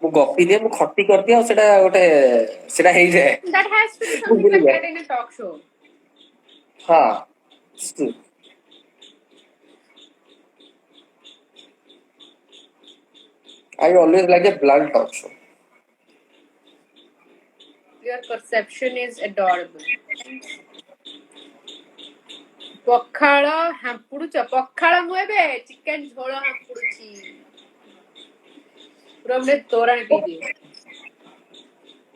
ମୁଁ ଗପି ଦିଏ ମୁଁ ଖଟି କରିଦିଏ ଆଉ ସେଟା ଗୋଟେ ସେଟା ହେଇଯାଏ That has to be something like that in a talk show. ହଁ I always like a blunt talk show. Your perception is adorable. ପଖାଳ ହାମ୍ପୁଡୁଛ ପଖାଳ ମୁଁ ଏବେ ଚିକେନ ଝୋଳ ହାମ୍ପୁଡୁଛି ପୁରା ଗୋଟେ ତୋରାଣି ପିଇଦିଏ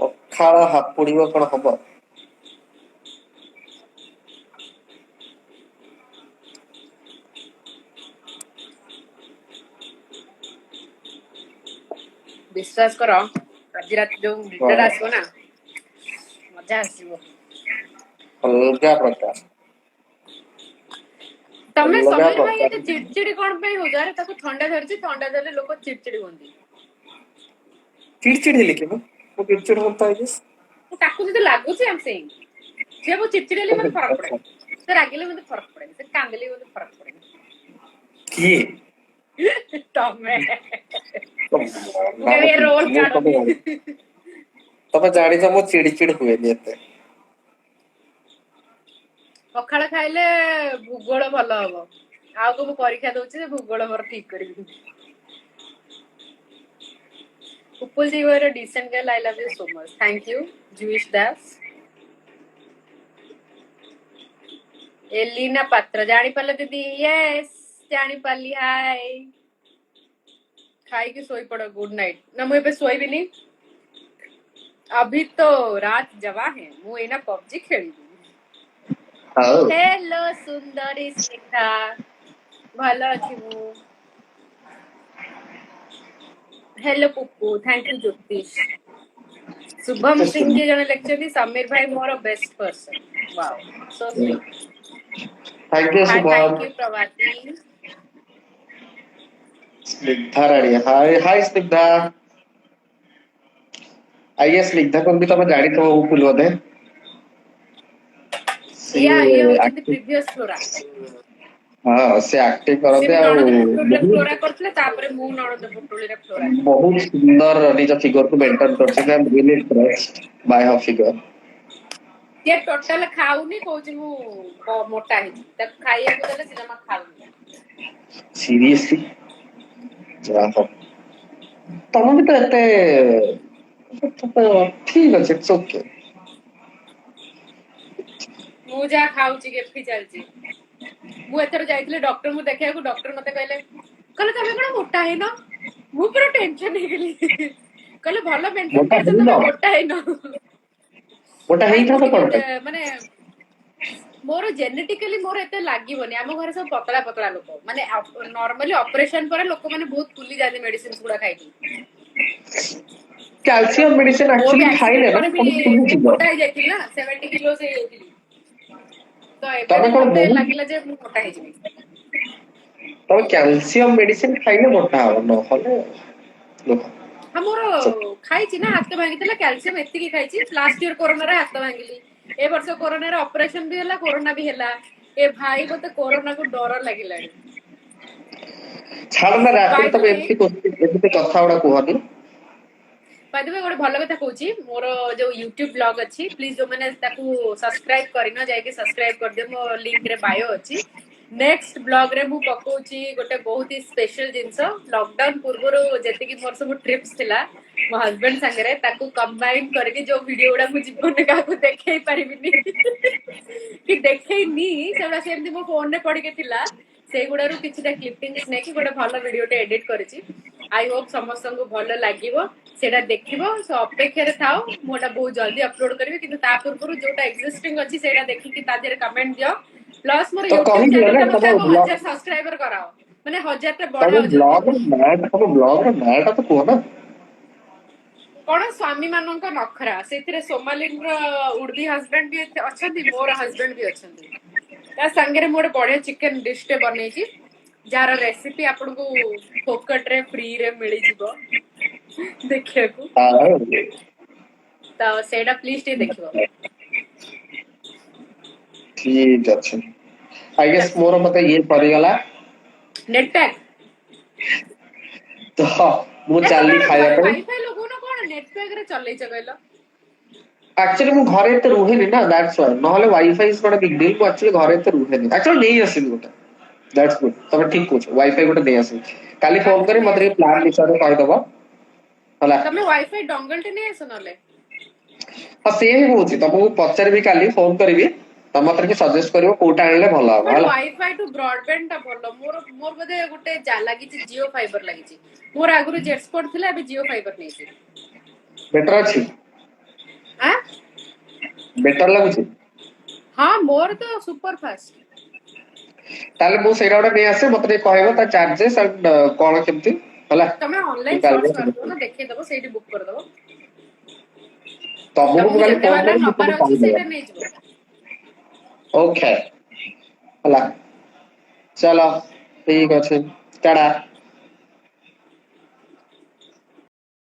ପଖାଳ ହାପୁଡିବ କଣ ହବ ବିଶ୍ୱାସ କର ଆଜି ରାତି ଯୋଉ ଭିଡିଓଟା ଆସିବ ନା ମଜା ଆସିବ ଅଲଗା ପ୍ରକାର ତମେ ଅଲଗା ସମୀର ଭାଇ ପ୍ରକାର ଏତେ ଚିଡଚିଡି କଣ ପାଇଁ ହଉଛ ଆରେ ତାକୁ ଥଣ୍ଡା ଧରିଛି ଥଣ୍ଡା ଧରିଲେ ଲୋକ ଚିଡଚିଡି ହୁଅନ୍ତି ଚିଡଚିଡି ହେଲି କି ମୁଁ ଚିଡଚିଡି ହତା ତାକୁ ଯଦି ଲାଗୁଛି ଆମ ସେଇ ସେ ମୁଁ ଚିଡଚିଡି ହେଲେ ମତେ ଫରକ ପଡେନି ସେ ରାଗିଲେ ମତେ ଫରକ ପଡେନି ସେ କାନ୍ଦିଲେ ମତେ ଫରକ ପଡେନି କିଏ ତମେ ରୋଲ କାଢନି ତମେ ଜାଣିଛ ମୁଁ ଚିଡଚିଡି ହୁଏନି ଏତେ ପଖାଳ ଖାଇଲେ ଭୂଗୋଳ ଭଲ ହବ ଆଉ କୋଉ ପରୀକ୍ଷା ଦଉଛି ଯେ ଭୂଗୋଳ ମୋର ଠିକ କରିବି Upul ji, you are a decent girl. I love you so much. Thank you, Jewish Das. Elina Patra, जानी पाले दीदी, yes, जानी पाली, hi. खाई की सोई पड़ो, good night. ना मुझे पे सोई भी नहीं. अभी तो रात जवा है, मुझे ना PUBG खेली. Hello, सुंदरी स्नेहा. भला अच्छी हूँ. Hello, पुप्पू. Thank you, ज्योतिष. शुभम सिंह जी जने लेक्चर दी समीर भाई मोर best person. Wow, so sweet. Thank you, Hi, Subham. thank you, Pravati. Snigdha राणी हाय स्निग्धा आइए स्निग्धा को भी तब जानी तो उपल बोधे या ये होचंती प्रीवियस फ्लोरा हां से एक्टिंग करते आ नणद पुटुली फ्लोरा करथले तापरे मु नणद पुटुली रे फ्लोरा बहुत सुंदर निज फिगर को मेंटेन करछे I am really impressed by her figure ये टोटल खाउनी कहूची मु मोटा हे त खाइया को देले सिनेमा खाउनी सीरियसली जाहो तम भी तो एते ठीक আছে इट्स ओके मु जा खाउची केफी चलची मु एथर जाइतले डॉक्टर मु देखिया को डॉक्टर मते कहले कहले तमे कोन मोटा हे न मु पूरा टेंशन हे गेली कहले भलो मेंटेन करछ तमे मोटा हे न मोटा हे था तो कोन माने मोर जेनेटिकली मोर एते लागिबोनी हम घर सब पतला पतला लोक माने नॉर्मली ऑपरेशन पर लोक माने बहुत फुली जाते मेडिसिन गुडा खाइकी कैल्शियम मेडिसिन एक्चुअली खाइले ना मोटा हे जाइतिल ना 70 किलो से हेतिली तो एबे मते लागिला जे मु मोटा हे जिमी तो कैल्शियम मेडिसिन खाइले मोटा हो न हले हमर खाइची ना हाथ भांगितला कैल्शियम एत्ती की खाइची लास्ट ईयर कोरोना रे हाथ भांगिली ए वर्ष कोरोना रे ऑपरेशन भी हला कोरोना भी हला ए भाई मते कोरोना को डर लागिलानी छाड़ ना रात तब एमती कथा उडा कहनी बाय द वे गोटे भल कथा कहूची मोर जो यूट्यूब ब्लॉग अच्छी प्लीज जो मैंने ताकू सब्सक्राइब करिन जाके सब्सक्राइब कर दियो मो लिंक रे बायो अच्छी नेक्स्ट ब्लॉग रे मु पकोची गोटे बहुत ही स्पेशल जिंस लॉकडाउन पूर्व जेति की मोर सब ट्रिप्स थिला मो हस्बैंड संगे रे ताकू कंबाइन करके जो वीडियो उडा मु जीवन में काकू देखाई परिबिनी कि देखाई नी सेबडा सेमती मो फोन रे पड़ी के थिला से गुडारू किछटा क्लिपिंग्स ने कि गोटे भलो वीडियो टे एडिट करिछि आई होप समस्त को भलो लागिवो सेटा देखिबो सो अपेक्षा रे थाओ मोटा बहुत जल्दी अपलोड करबी किंतु ता पूर्व जोटा एक्जिस्टिंग अछि सेटा देखि कि ता देर कमेंट दियो प्लस मोर YouTube चैनल रे मते 1000 सब्सक्राइबर कराओ माने 1000 टे बढ़ाओ ब्लॉग रे मैट तो को ना कोन स्वामी मानन को नखरा सेतिरे सोमालिन रो उर्दी हस्बैंड भी अछंती मोर हस्बैंड भी अछंती ता संगे रे मोर बढ़िया चिकन डिश टे बनेची जार रेसिपी आपन को फोकट रे फ्री रे मिली जिवो देखिया को ता सेडा प्लीज टे देखिबो ठीक अछि आई गेस मोर मते ये परि गला नेट पैक तो मु चाली खाया पे वाईफाई लोग ନେଟପ୍ୟାକ୍ ରେ ଚଲେଇଛ କହିଲ? ଆକ୍ଚୁଆଲି ମୁଁ ଘରେ ଏତେ ରୁହେନି ନା ଦ୍ୟାଟ୍ସ ୱାଇ ନହେଲେ ୱାଇଫାଇ ଇଜ ନଟ୍ ଅ ବିଗ ଡିଲ୍ ମୁଁ ଆକ୍ଚୁଆଲି ଘରେ ଏତେ ରୁହେନି ଆକ୍ଚୁଆଲି ନେଇ ଆସିବି ଗୋଟେ ଦ୍ୟାଟ୍ସ ଗୁଡ୍ ତମେ ଠିକ କହୁଛ ୱାଇଫାଇ ଗୋଟେ ନେଇ ଆସିବି କାଲି ଫୋନ କାଲିଠୁ କରି ନେଇ ମତେ ଆସ। ଟିକେ ପ୍ଲାନ୍ ବିଷୟରେ କହିଦବ ହେଲା ତମେ ୱାଇଫାଇ ଡଙ୍ଗଲ ଟେ ନେଇ ଆସ ନହେଲେ। ହଁ ସିଏ ହିଁ କହୁଛି ତମକୁ ପଚାରିବି କାଲି ଫୋନ କରିବି ତମେ ମତେ ଟିକେ ସଜେଷ୍ଟ କରିବ କୋଉଟା ଆଣିଲେ ଭଲ ହବ ବଟ୍ ହେଲା ୱାଇଫାଇ ଟୁ ବ୍ରଡବ୍ୟାଣ୍ଡ ଟା ଭଲ। ମୋର ବୋଧେ ଗୋଟେ ଲାଗିଛି ଜିଓ ଫାଇବର ଲାଗିଛି। ମୋର ଆଗରୁ ଜେଟ୍ ସ୍ପଟ୍ ଥିଲା ଏବେ ଜିଓ ଫାଇବର ନେଇଛି। ବେଟର ଅଛି ଆଁ ବେଟର ଲାଗୁଛି ହଁ ମୋର ତ ସୁପର ଫାଷ୍ଟ। ତାହେଲେ ମୁଁ ସେଇଟା ଗୋଟେ ନେଇ ଆସେ ମତେ ଟିକେ କହିବ ତା ଚାର୍ଜେସ୍ ଆଣ୍ଡ କଣ କେମିତି ହେଲା ତମେ ଅନଲାଇନ ମୁଁ କାଲି ସର୍ଚ୍ଚ ମାରିଦବ ନା ଦେଖେଇଦବ ସେଇଠି ବୁକ୍ କରିଦବ। ତମକୁ ମୁଁ ତମକୁ କାଲି ଯେତେ ଫୋନ ବାଲା କରିବି ମୁଁ ନବାର ତମକୁ ଅଛି କହିଦେବ ସେଇଟା ନେଇଯିବ। ओके ହେଲା चलो ठीक ଅଛି टाटा